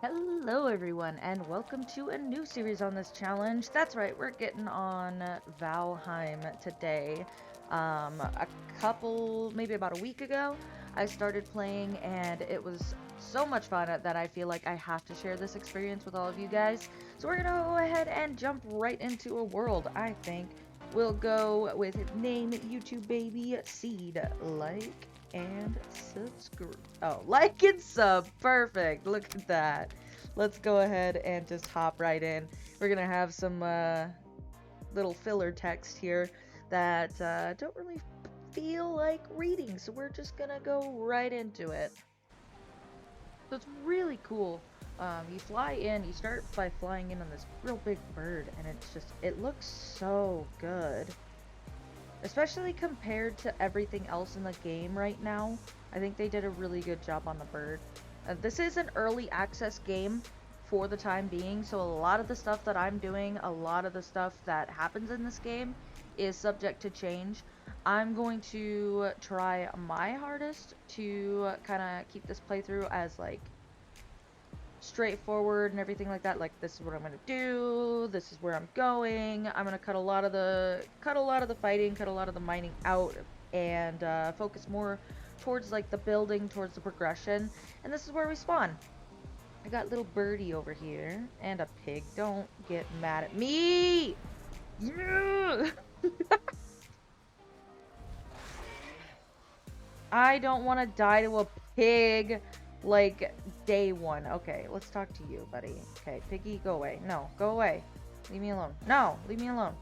Hello everyone and welcome to a new series on this challenge. That's right, we're getting on Valheim today. A couple, maybe about a week ago, I started playing and it was so much fun that I feel like I have to share this experience with all of you guys. So we're gonna go ahead and jump right into a world, I think. We'll go with name YouTube baby seed, like and subscribe. Oh, like and sub. Perfect. Look at that. Let's go ahead and just hop right in. We're gonna have some little filler text here that don't really feel like reading, so we're just gonna go right into it. So it's really cool. You fly in, you start by flying in on this real big bird, and it looks so good. Especially compared to everything else in the game right now. I think they did a really good job on the bird. This is an early access game for the time being, so a lot of the stuff that I'm doing, a lot of the stuff that happens in this game is subject to change. I'm going to try my hardest to kind of keep this playthrough as like straightforward and everything like that. Like, this is what I'm gonna do, this is where I'm going. I'm gonna cut a lot of the fighting, cut a lot of the mining out, and focus more towards like the building, towards the progression. And this is where we spawn. I got little birdie over here and a pig. Don't get mad at me. Yeah! I don't want to die to a pig like day one. Okay, let's talk to you, buddy. Okay, piggy, go away. No, go away. Leave me alone. No, leave me alone.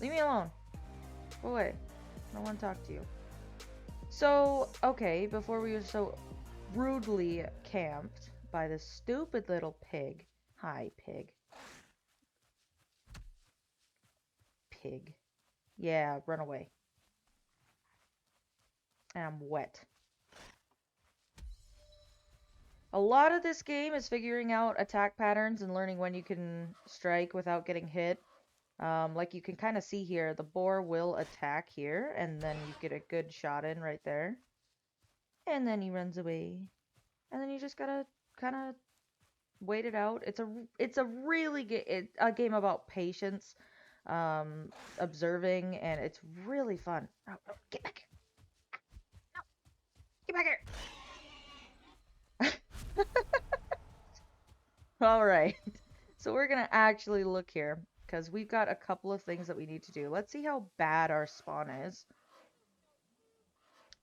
Leave me alone. Go away. I don't want to talk to you. So, okay, before we were so rudely camped by this stupid little pig. Hi, pig. Pig. Yeah, run away. And I'm wet. A lot of this game is figuring out attack patterns and learning when you can strike without getting hit. Like you can kind of see here, the boar will attack here, and then you get a good shot in right there. And then he runs away. And then you just gotta kind of wait it out. It's a really a game about patience, observing, and it's really fun. Oh, oh, get back here! No, get back here! All right. So we're gonna actually look here because we've got a couple of things that we need to do. Let's see how bad our spawn is.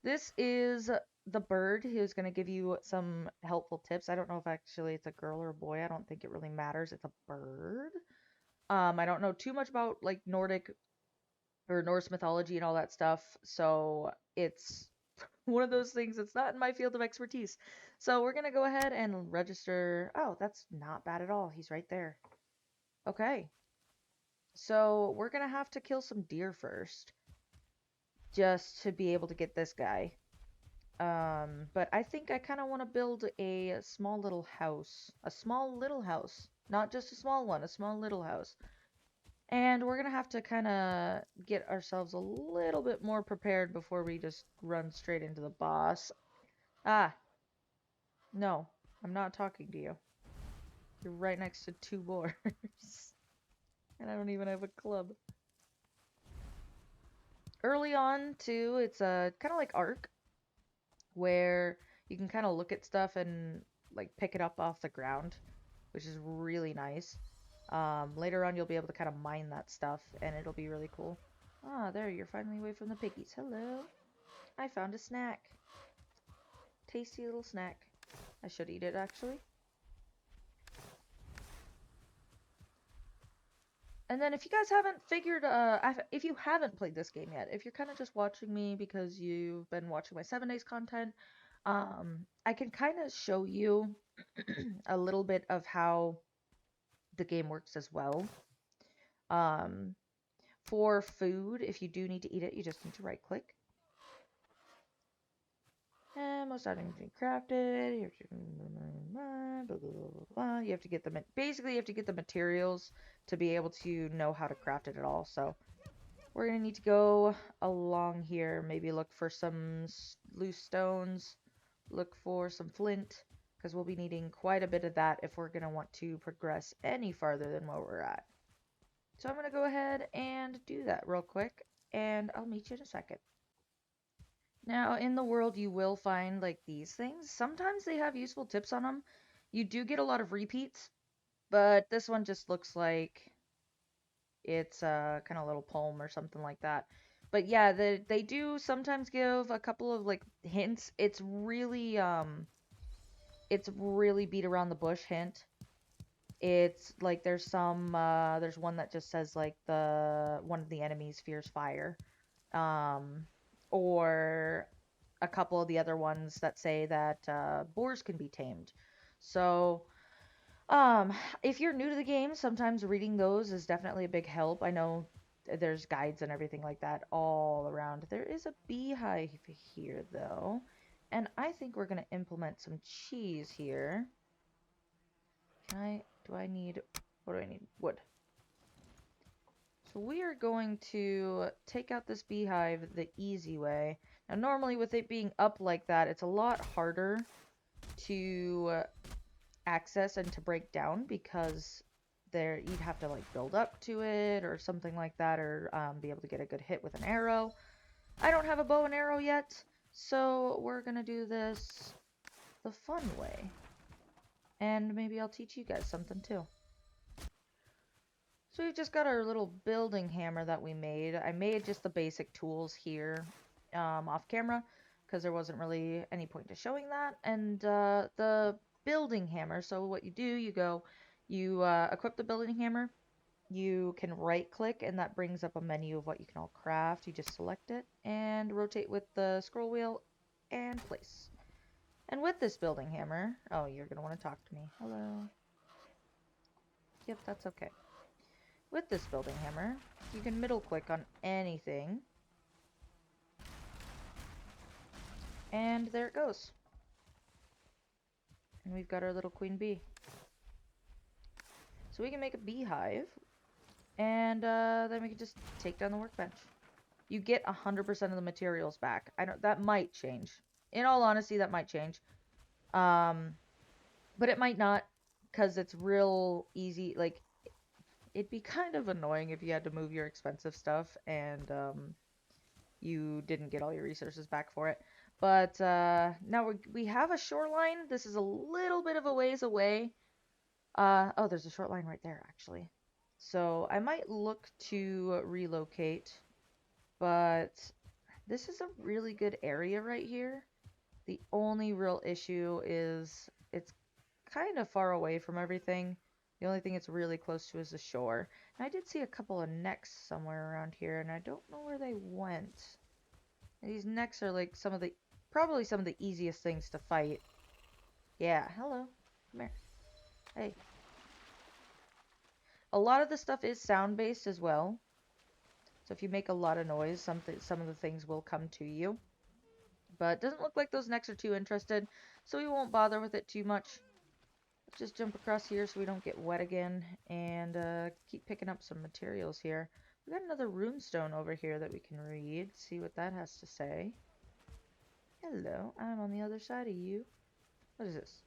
This is the bird who's going to give you some helpful tips. I don't know if actually it's a girl or a boy. I don't think it really matters. It's a bird. I don't know too much about like Nordic or Norse mythology and all that stuff, so it's one of those things that's not in my field of expertise. So we're going to go ahead and register. Oh, that's not bad at all. He's right there. Okay. So we're going to have to kill some deer first just to be able to get this guy. But I think I kind of want to build a small little house. A small little house. Not just a small one, a small little house. And we're going to have to kind of get ourselves a little bit more prepared before we just run straight into the boss. Ah, no, I'm not talking to you. You're right next to two boars. And I don't even have a club. Early on, too, it's a kind of like Ark, where you can kind of look at stuff and like pick it up off the ground, which is really nice. Later on, you'll be able to kind of mine that stuff, and it'll be really cool. Ah, there, you're finally away from the piggies. Hello. I found a snack. Tasty little snack. I should eat it, actually. And then if you guys haven't figured, if you haven't played this game yet, if you're kind of just watching me because you've been watching my 7 days content, I can kind of show you a little bit of how the game works as well. Um, for food, if you do need to eat it, you just need to right click. And most items being crafted. You have to get the basically you have to get the materials to be able to know how to craft it at all. So we're gonna need to go along here, maybe look for some loose stones, look for some flint, because we'll be needing quite a bit of that if we're going to want to progress any farther than where we're at. So I'm going to go ahead and do that real quick, and I'll meet you in a second. Now, in the world, you will find like these things. Sometimes they have useful tips on them. You do get a lot of repeats, but this one just looks like it's a kind of little poem or something like that. But yeah, they do sometimes give a couple of like hints. It's really beat around the bush hint. It's like there's one that just says like the one of the enemies fears fire. Um or a couple of the other ones that say that boars can be tamed. So um, if you're new to the game, sometimes reading those is definitely a big help. I know there's guides and everything like that all around. There is a beehive here though, and I think we're gonna implement some cheese here. What do I need? Wood. So we are going to take out this beehive the easy way. Now normally with it being up like that, it's a lot harder to access and to break down because there you'd have to like build up to it or something like that, or be able to get a good hit with an arrow. I don't have a bow and arrow yet, so we're gonna do this the fun way, and maybe I'll teach you guys something too. So we've just got our little building hammer that we made. I made just the basic tools here off camera because there wasn't really any point to showing that. And the building hammer, so what you do, you equip the building hammer, you can right click and that brings up a menu of what you can all craft. You just select it and rotate with the scroll wheel and place. And with this building hammer, oh, you're going to want to talk to me. Hello. Yep, that's okay. With this building hammer, you can middle click on anything. And there it goes. And we've got our little queen bee. So we can make a beehive. And then we can just take down the workbench. You get 100% of the materials back. That might change. In all honesty, that might change. But it might not, because it's real easy. Like, it'd be kind of annoying if you had to move your expensive stuff and you didn't get all your resources back for it. But now we have a shoreline. This is a little bit of a ways away. Oh, there's a short line right there, actually. So I might look to relocate, but this is a really good area right here. The only real issue is it's kind of far away from everything. The only thing it's really close to is the shore. And I did see a couple of necks somewhere around here, and I don't know where they went. And these necks are like probably some of the easiest things to fight. Yeah, hello. Come here. Hey. A lot of the stuff is sound-based as well. So if you make a lot of noise, some of the things will come to you. But it doesn't look like those necks are too interested, so we won't bother with it too much. Let's just jump across here so we don't get wet again, and keep picking up some materials here. We got another runestone over here that we can read, see what that has to say. Hello, I'm on the other side of you. What is this?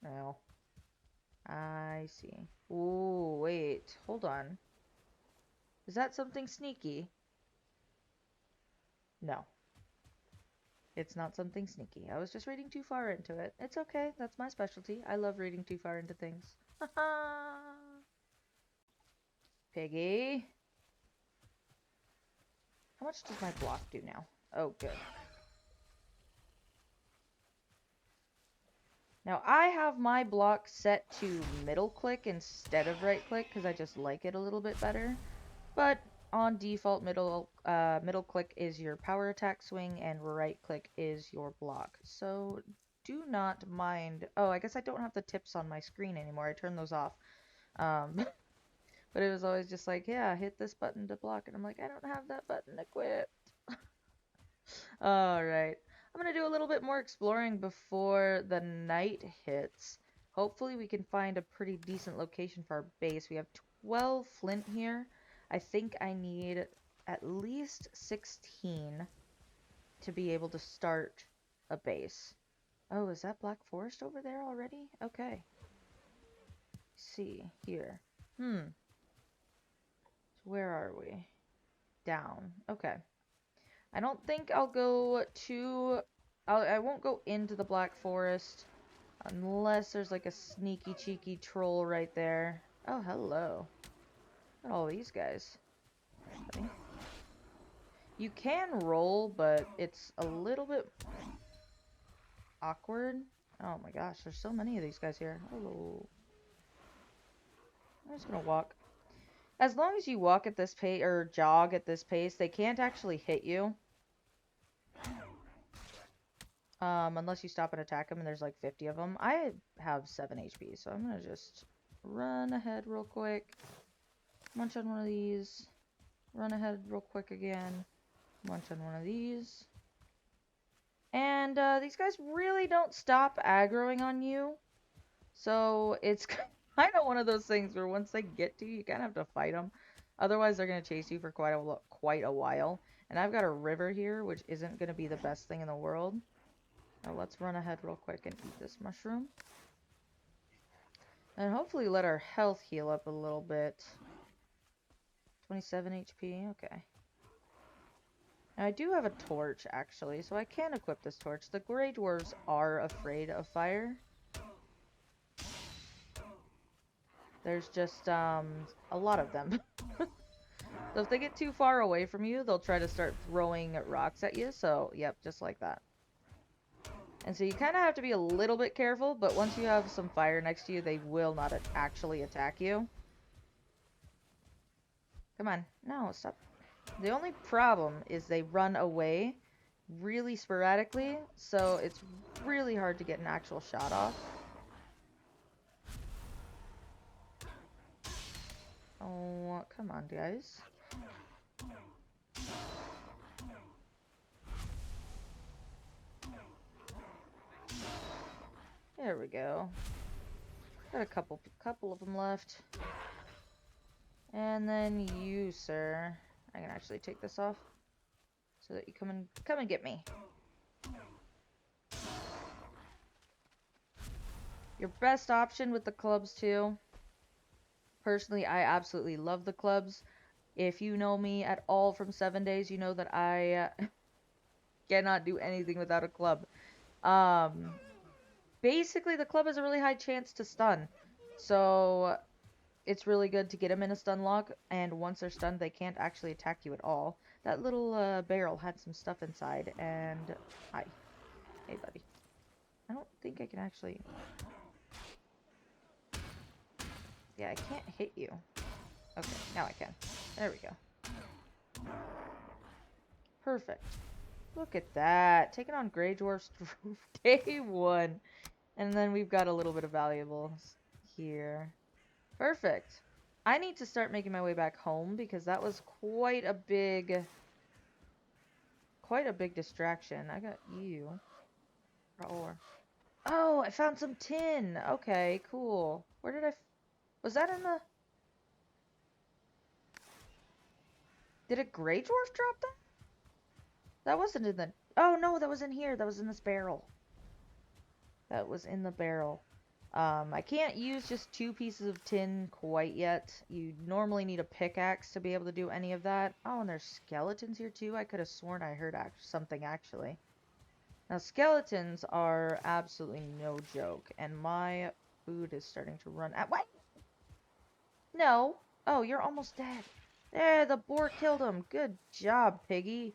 Oh, I see. Ooh, wait, hold on. Is that something sneaky? No. It's not something sneaky. I was just reading too far into it. It's okay. That's my specialty. I love reading too far into things. Piggy. How much does my block do now? Oh, good. Now, I have my block set to middle click instead of right click because I just like it a little bit better. But on default, middle click is your power attack swing and right click is your block. So do not mind. Oh, I guess I don't have the tips on my screen anymore. I turned those off. But it was always just like, yeah, hit this button to block. And I'm like, I don't have that button equipped. Alright. I'm going to do a little bit more exploring before the night hits. Hopefully we can find a pretty decent location for our base. We have 12 flint here. I think I need at least 16 to be able to start a base. Oh, is that Black Forest over there already? Okay. See, here. So where are we? Down. Okay. I don't think I'll go to... I won't go into the Black Forest unless there's like a sneaky cheeky troll right there. Oh, hello. Look at all these guys. Buddy. You can roll, but it's a little bit awkward. Oh my gosh, there's so many of these guys here. Hello. I'm just gonna walk. As long as you walk at this pace, or jog at this pace, they can't actually hit you. Unless you stop and attack them, and there's like 50 of them. I have 7 HP, so I'm gonna just run ahead real quick. Munch on one of these. Run ahead real quick again. Munch on one of these. And these guys really don't stop aggroing on you. So it's kind of one of those things where once they get to you, you kind of have to fight them. Otherwise, they're going to chase you for quite a while. And I've got a river here, which isn't going to be the best thing in the world. Now let's run ahead real quick and eat this mushroom. And hopefully let our health heal up a little bit. 27 HP, okay. Now I do have a torch, actually, so I can equip this torch. The Grey Dwarves are afraid of fire. There's just, a lot of them. So if they get too far away from you, they'll try to start throwing rocks at you. So, yep, just like that. And so you kind of have to be a little bit careful, but once you have some fire next to you, they will not actually attack you. Come on. No, stop. The only problem is they run away really sporadically, so it's really hard to get an actual shot off. Oh, come on, guys. There we go. Got a couple of them left. And then you, sir. I can actually take this off so that you come and get me. Your best option with the clubs too. Personally, I absolutely love the clubs. If you know me at all from 7 days, you know that I cannot do anything without a club. Basically, the club has a really high chance to stun. So, it's really good to get them in a stun lock, and once they're stunned, they can't actually attack you at all. That little barrel had some stuff inside, and... Hi. Hey, buddy. I don't think I can actually... Yeah, I can't hit you. Okay, now I can. There we go. Perfect. Look at that. Taking on Grey Dwarfs day 1. And then we've got a little bit of valuables here. Perfect. I need to start making my way back home because that was quite a big distraction. I got you. Ore. Oh, I found some tin. Okay, cool. Where did was that in the... Did a Grey Dwarf drop that? That wasn't in the... Oh, no, that was in here. That was in this barrel. That was in the barrel. I can't use just 2 pieces of tin quite yet. You normally need a pickaxe to be able to do any of that. Oh, and there's skeletons here too. I could have sworn I heard something actually. Now, skeletons are absolutely no joke, and my food is starting to run out. What? No. Oh, you're almost dead. There, the boar killed him. Good job, piggy.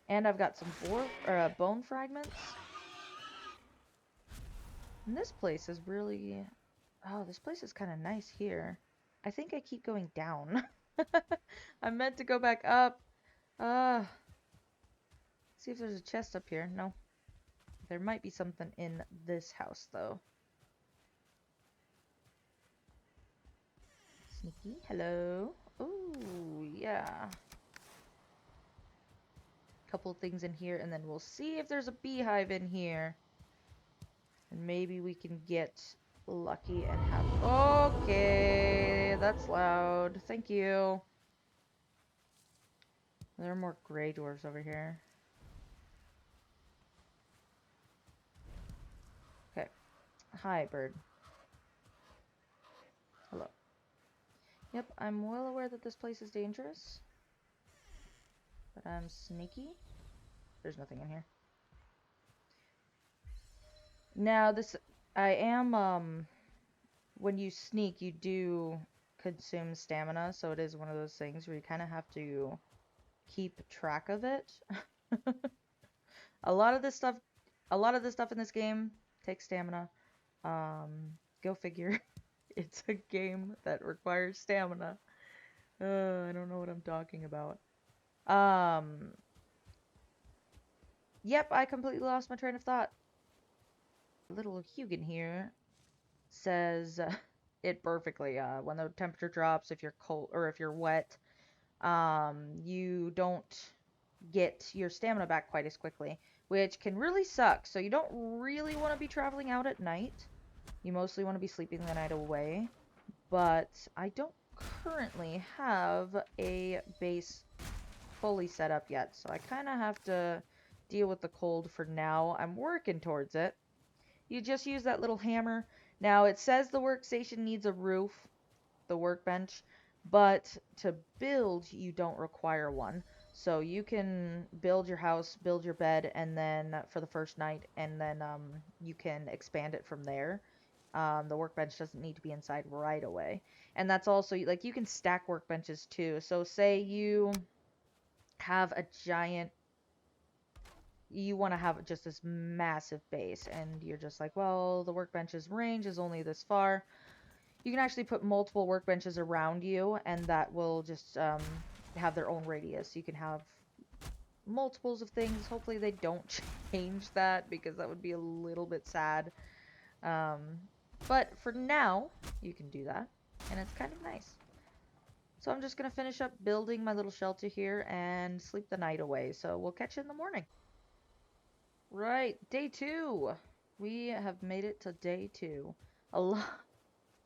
And I've got some bone fragments. And this place is really... Oh, this place is kind of nice here. I think I keep going down. I meant to go back up. See if there's a chest up here. No. There might be something in this house, though. Sneaky. Hello. Ooh, yeah. Couple things in here, and then we'll see if there's a beehive in here. And maybe we can get lucky and have... Okay, that's loud. Thank you. There are more Grey Dwarves over here. Hi, bird. Hello. Yep, I'm well aware that this place is dangerous. But I'm sneaky. There's nothing in here. Now, I am, when you sneak, you do consume stamina, so it is one of those things where you kind of have to keep track of it. A lot of this stuff in this game takes stamina. Go figure. It's a game that requires stamina. I don't know what I'm talking about. Yep, I completely lost my train of thought. Little Hugin here says it perfectly. When the temperature drops, if you're cold or if you're wet, you don't get your stamina back quite as quickly, which can really suck. So you don't really want to be traveling out at night. You mostly want to be sleeping the night away. But I don't currently have a base fully set up yet, so I kind of have to deal with the cold for now. I'm working towards it. You just use that little hammer. Now, it says the workstation needs a roof, the workbench, but to build, you don't require one. So you can build your house, build your bed, and then for the first night, and then you can expand it from there. The workbench doesn't need to be inside right away. And that's also, like, you can stack workbenches too. So say you have a giant, you want to have just this massive base, and you're just like, well, the workbench's range is only this far. You can actually put multiple workbenches around you, and that will just have their own radius. You can have multiples of things. Hopefully they don't change that, because that would be a little bit sad. But for now, you can do that, and it's kind of nice. So I'm just going to finish up building my little shelter here and sleep the night away. So we'll catch you in the morning. Right, day 2. We have made it to day 2. A lot.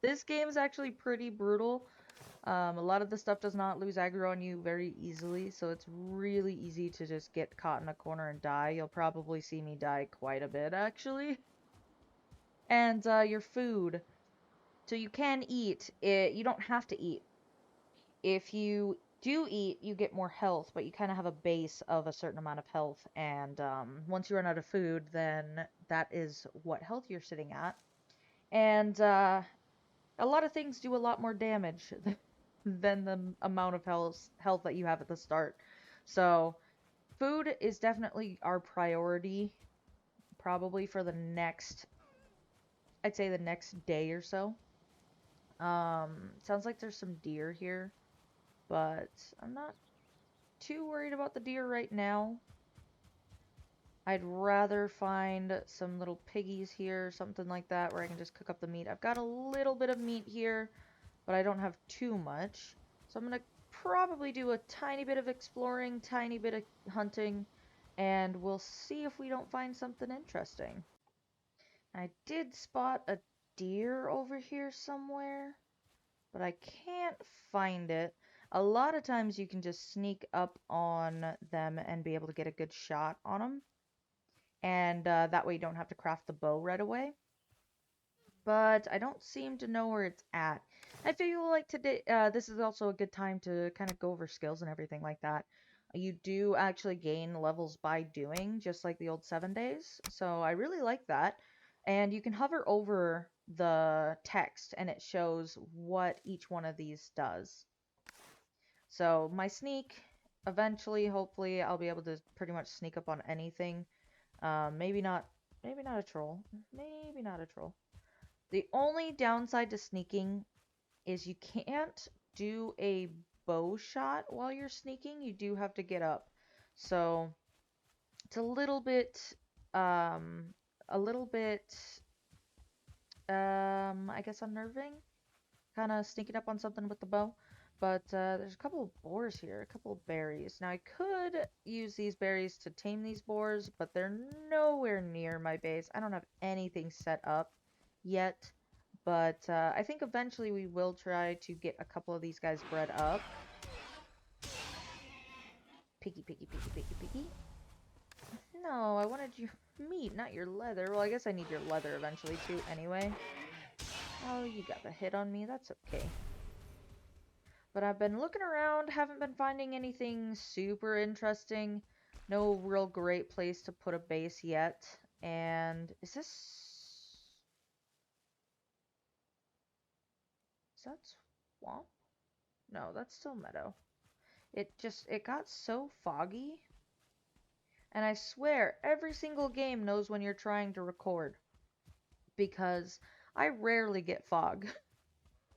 This game is actually pretty brutal. A lot of the stuff does not lose aggro on you very easily, so it's really easy to just get caught in a corner and die. You'll probably see me die quite a bit, actually. And your food. So you can eat. You don't have to eat. If you do eat, you get more health, but you kind of have a base of a certain amount of health. And once you run out of food, then that is what health you're sitting at. And a lot of things do a lot more damage than the amount of health that you have at the start. So food is definitely our priority, probably for the next, I'd say the next day or so. Sounds like there's some deer here, but I'm not too worried about the deer right now. I'd rather find some little piggies here, something like that, where I can just cook up the meat. I've got a little bit of meat here, but I don't have too much. So I'm going to probably do a tiny bit of exploring, tiny bit of hunting, and we'll see if we don't find something interesting. I did spot a deer over here somewhere, but I can't find it. A lot of times you can just sneak up on them and be able to get a good shot on them. And that way you don't have to craft the bow right away. But I don't seem to know where it's at. I feel like today, this is also a good time to kind of go over skills and everything like that. You do actually gain levels by doing, just like the old 7 days. So I really like that. And you can hover over the text and it shows what each one of these does. So my sneak, eventually, hopefully, I'll be able to pretty much sneak up on anything. Maybe not a troll. Maybe not a troll. The only downside to sneaking is you can't do a bow shot while you're sneaking. You do have to get up. So it's a little bit, I guess unnerving. Kind of sneaking up on something with the bow. But there's a couple of boars here, a couple of berries. Now I could use these berries to tame these boars, but they're nowhere near my base. I don't have anything set up yet. But I think eventually we will try to get a couple of these guys bred up. Piggy, piggy, piggy, piggy, piggy. No, I wanted you. meat, not your leather. Well, I guess I need your leather eventually too anyway. Oh, you got the hit on me. That's okay. But I've been looking around, haven't been finding anything super interesting. No real great place to put a base yet. And is that swamp? No, that's still meadow. It got so foggy. And I swear, every single game knows when you're trying to record. Because I rarely get fog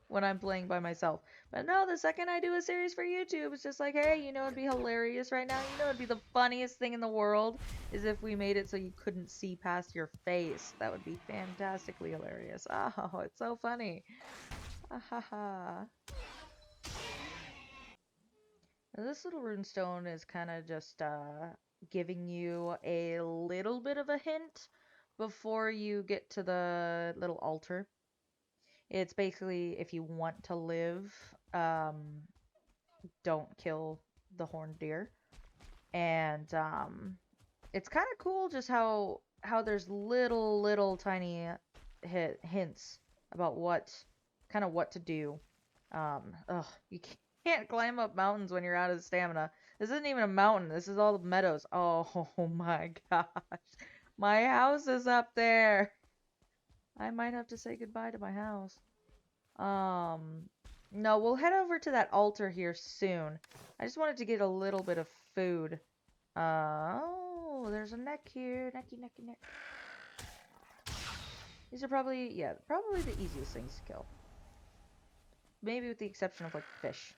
when I'm playing by myself. But no, the second I do a series for YouTube, it's just like, hey, you know it'd be hilarious right now? You know it'd be the funniest thing in the world is if we made it so you couldn't see past your face. That would be fantastically hilarious. Oh, it's so funny. Ah ha ha. Now, this little runestone is kind of just giving you a little bit of a hint before you get to the little altar. It's basically if you want to live, don't kill the horned deer. And it's kind of cool just how there's little tiny hints about what to do. You can't climb up mountains when you're out of stamina. This isn't even a mountain. This is all the meadows. Oh my gosh. My house is up there. I might have to say goodbye to my house. No, we'll head over to that altar here soon. I just wanted to get a little bit of food. Oh, there's a neck here. Necky. These are probably the easiest things to kill. Maybe with the exception of, like, fish.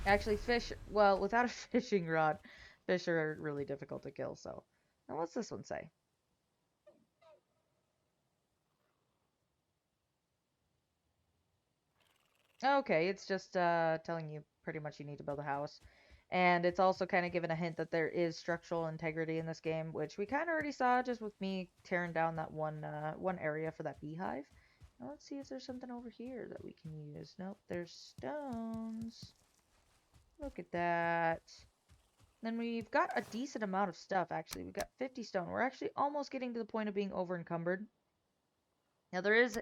Actually, fish, well, without a fishing rod, fish are really difficult to kill, so. Now, what's this one say? Okay, it's just telling you pretty much you need to build a house. And it's also kind of given a hint that there is structural integrity in this game, which we kind of already saw just with me tearing down that one area for that beehive. Now let's see if there's something over here that we can use. Nope, there's stones. Look at that. Then we've got a decent amount of stuff, actually. We've got 50 stone. We're actually almost getting to the point of being over encumbered. Now there is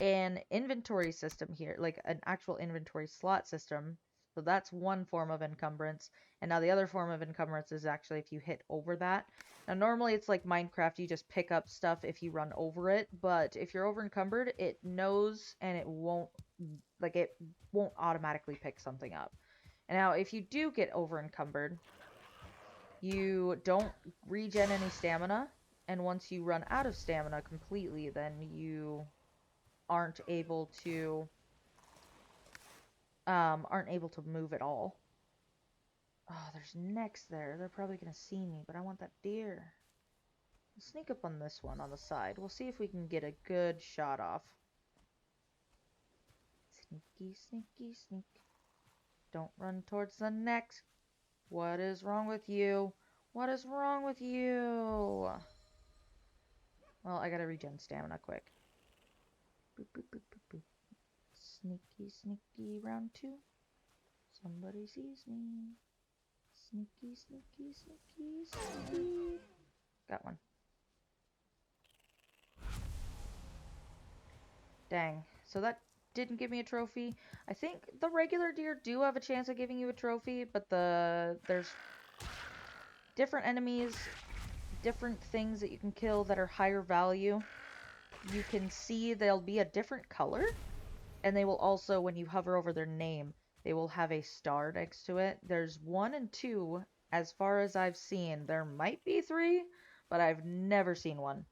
an inventory system here, like an actual inventory slot system. So that's one form of encumbrance. And now the other form of encumbrance is actually if you hit over that. Now normally it's like Minecraft, you just pick up stuff if you run over it. But if you're over encumbered, it knows and it won't automatically pick something up. And now if you do get over encumbered, you don't regen any stamina. And once you run out of stamina completely, then you aren't able to move at all. Oh, there's necks there. They're probably gonna see me, but I want that deer. I'll sneak up on this one on the side. We'll see if we can get a good shot off. Sneak. Don't run towards the necks. What is wrong with you? What is wrong with you? Well, I gotta regen stamina quick. Boop. Sneaky, round 2. Somebody sees me. Sneaky. Got one. Dang. So that didn't give me a trophy. I think the regular deer do have a chance of giving you a trophy, but there's different enemies, different things that you can kill that are higher value. You can see they'll be a different color, and they will also, when you hover over their name, they will have a star next to it. There's 1 and 2, as far as I've seen. There might be 3, but I've never seen 1.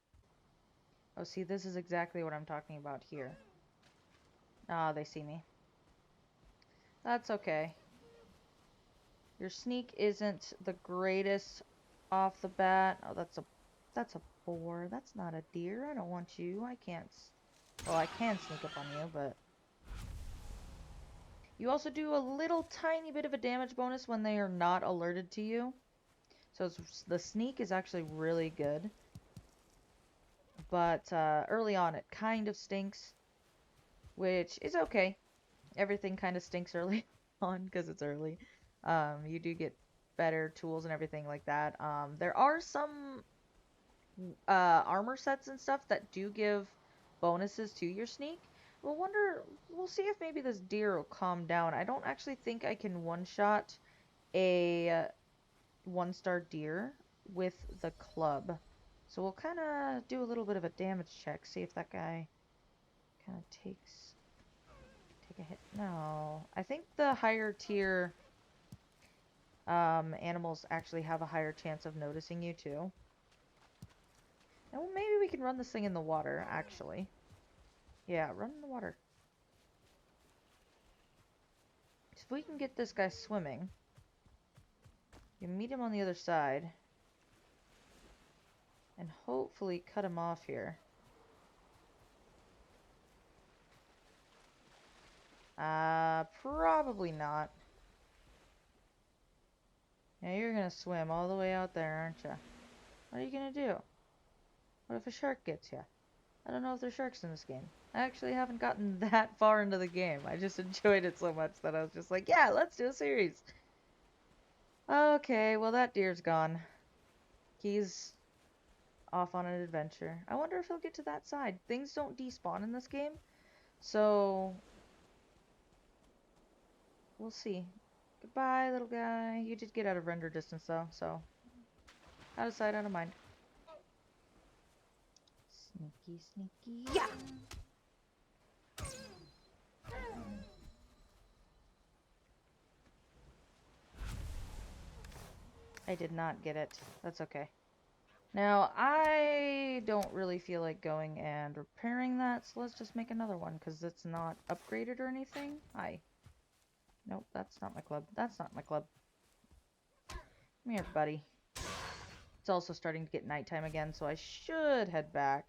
Oh, see, this is exactly what I'm talking about here. Ah, they see me. That's okay. Your sneak isn't the greatest off the bat. Oh, that's a boar. That's not a deer. I don't want you. I can't. Well, I can sneak up on you, but you also do a little tiny bit of a damage bonus when they are not alerted to you. So the sneak is actually really good. But early on it kind of stinks, which is okay. Everything kind of stinks early on because it's early. You do get better tools and everything like that. There are some armor sets and stuff that do give bonuses to your sneak. We'll see if maybe this deer will calm down. I don't actually think I can one-shot a one-star deer with the club. So we'll kind of do a little bit of a damage check, see if that guy kind of take a hit. No, I think the higher tier animals actually have a higher chance of noticing you too. And well, maybe we can run this thing in the water, actually. Yeah, run in the water. If we can get this guy swimming, you meet him on the other side, and hopefully cut him off here. Probably not. Yeah, you're gonna swim all the way out there, aren't you? What are you gonna do? What if a shark gets you? I don't know if there's sharks in this game. I actually haven't gotten that far into the game. I just enjoyed it so much that I was just like, yeah, let's do a series. Okay, well that deer's gone. He's off on an adventure. I wonder if he'll get to that side. Things don't despawn in this game, so we'll see. Goodbye, little guy. You did get out of render distance though, so out of sight, out of mind. Sneaky, sneaky, yeah! I did not get it. That's okay. Now, I don't really feel like going and repairing that, so let's just make another one, because it's not upgraded or anything. Hi. Nope, that's not my club. That's not my club. Come here, buddy. It's also starting to get nighttime again, so I should head back.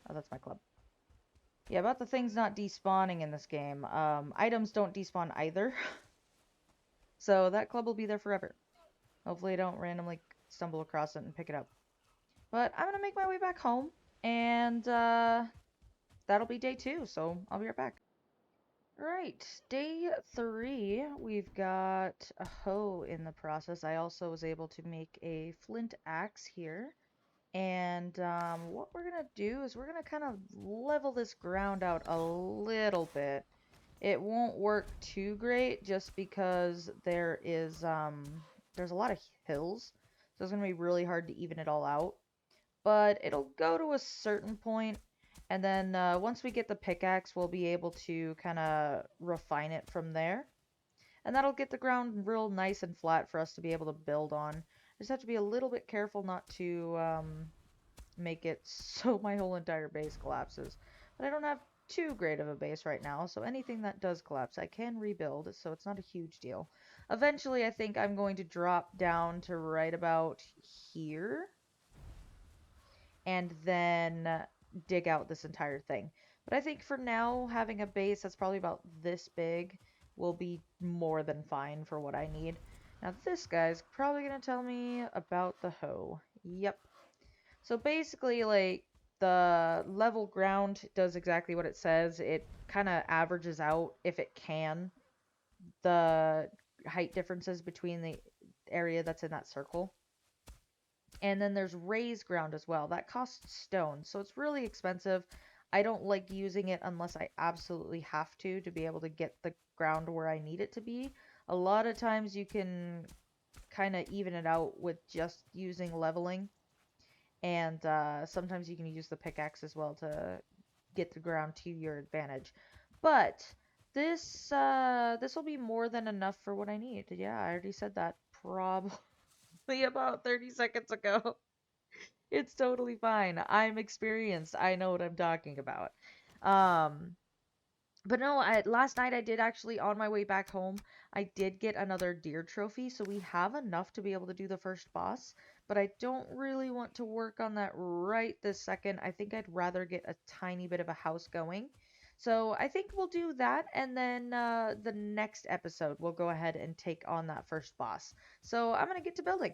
Oh, that's my club. Yeah, about the things not despawning in this game. Items don't despawn either. So that club will be there forever. Hopefully I don't randomly stumble across it and pick it up. But I'm gonna make my way back home, and that'll be day 2, so I'll be right back. Right, day 3, we've got a hoe in the process. I also was able to make a flint axe here. And what we're gonna do is we're gonna kind of level this ground out a little bit. It won't work too great just because there's a lot of hills, so it's gonna be really hard to even it all out. But it'll go to a certain point, and then once we get the pickaxe, we'll be able to kind of refine it from there. And that'll get the ground real nice and flat for us to be able to build on. Just have to be a little bit careful not to make it so my whole entire base collapses. But I don't have too great of a base right now, so anything that does collapse I can rebuild, so it's not a huge deal. Eventually I think I'm going to drop down to right about here, and then dig out this entire thing. But I think for now, having a base that's probably about this big will be more than fine for what I need. Now this guy's probably going to tell me about the hoe. Yep. So basically, like, the level ground does exactly what it says. It kind of averages out, if it can, the height differences between the area that's in that circle. And then there's raised ground as well. That costs stone, so it's really expensive. I don't like using it unless I absolutely have to be able to get the ground where I need it to be. A lot of times you can kind of even it out with just using leveling. And sometimes you can use the pickaxe as well to get the ground to your advantage. But this will be more than enough for what I need. Yeah, I already said that probably about 30 seconds ago. It's totally fine. I'm experienced. I know what I'm talking about. Um, but no, last night I did actually, on my way back home, I did get another deer trophy, so we have enough to be able to do the first boss, but I don't really want to work on that right this second. I think I'd rather get a tiny bit of a house going. So I think we'll do that, and then the next episode we'll go ahead and take on that first boss. So I'm gonna get to building.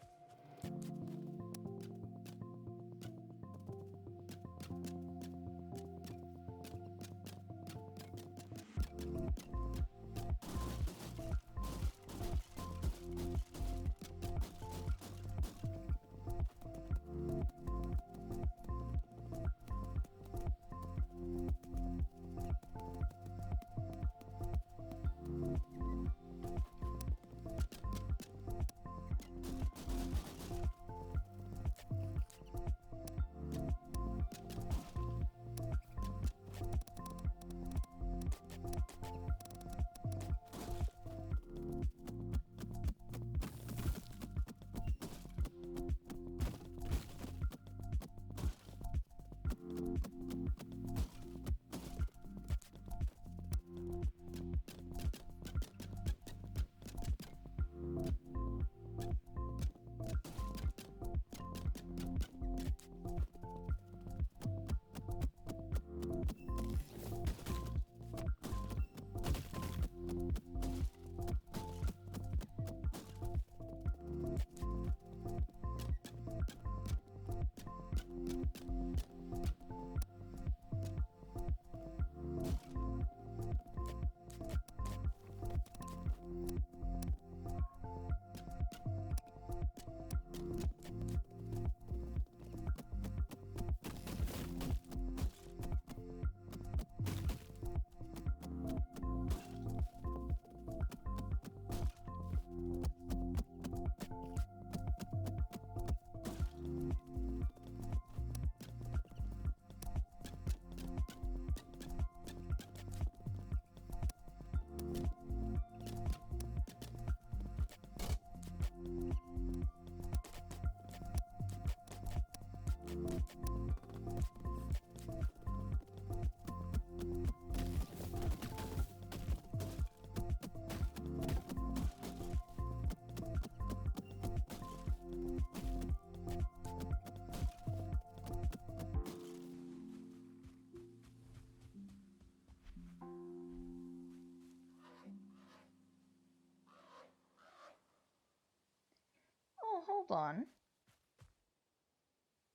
Oh, hold on.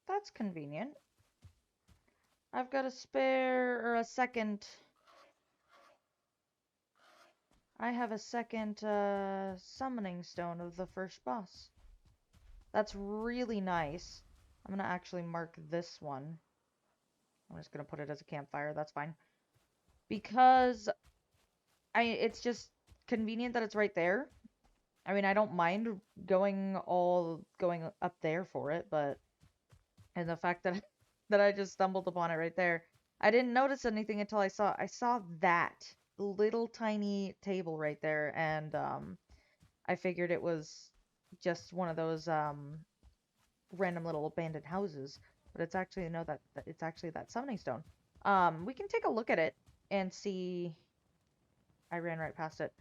That's convenient. I've got a spare, or a second. I have a second summoning stone of the first boss. That's really nice. I'm gonna actually mark this one. I'm just gonna put it as a campfire, that's fine. Because it's just convenient that it's right there. I mean, I don't mind going up there for it, but and the fact that that I just stumbled upon it right there. I didn't notice anything until I saw that little tiny table right there, and I figured it was just one of those random little abandoned houses, but it's actually no that it's actually that summoning stone. We can take a look at it and see. I ran right past it.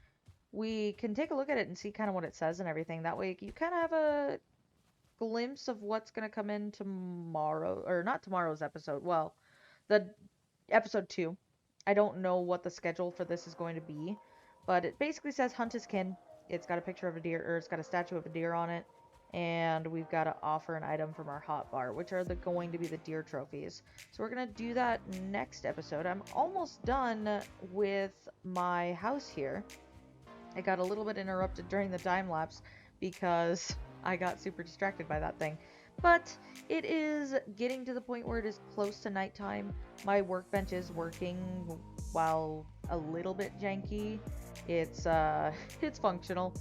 We can take a look at it and see kind of what it says and everything. That way you kind of have a glimpse of what's going to come in tomorrow, or not tomorrow's episode. Well, the episode 2. I don't know what the schedule for this is going to be, but it basically says hunt is kin. It's got a picture of a deer, or it's got a statue of a deer on it, and we've got to offer an item from our hotbar, which are going to be the deer trophies. So we're going to do that next episode. I'm almost done with my house here. I got a little bit interrupted during the time lapse because I got super distracted by that thing. But it is getting to the point where it is close to nighttime. My workbench is working while a little bit janky. It's it's functional.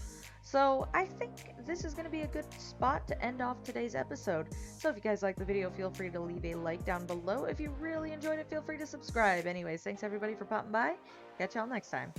So I think this is going to be a good spot to end off today's episode. So if you guys like the video, feel free to leave a like down below. If you really enjoyed it, feel free to subscribe. Anyways, thanks everybody for popping by. Catch y'all next time.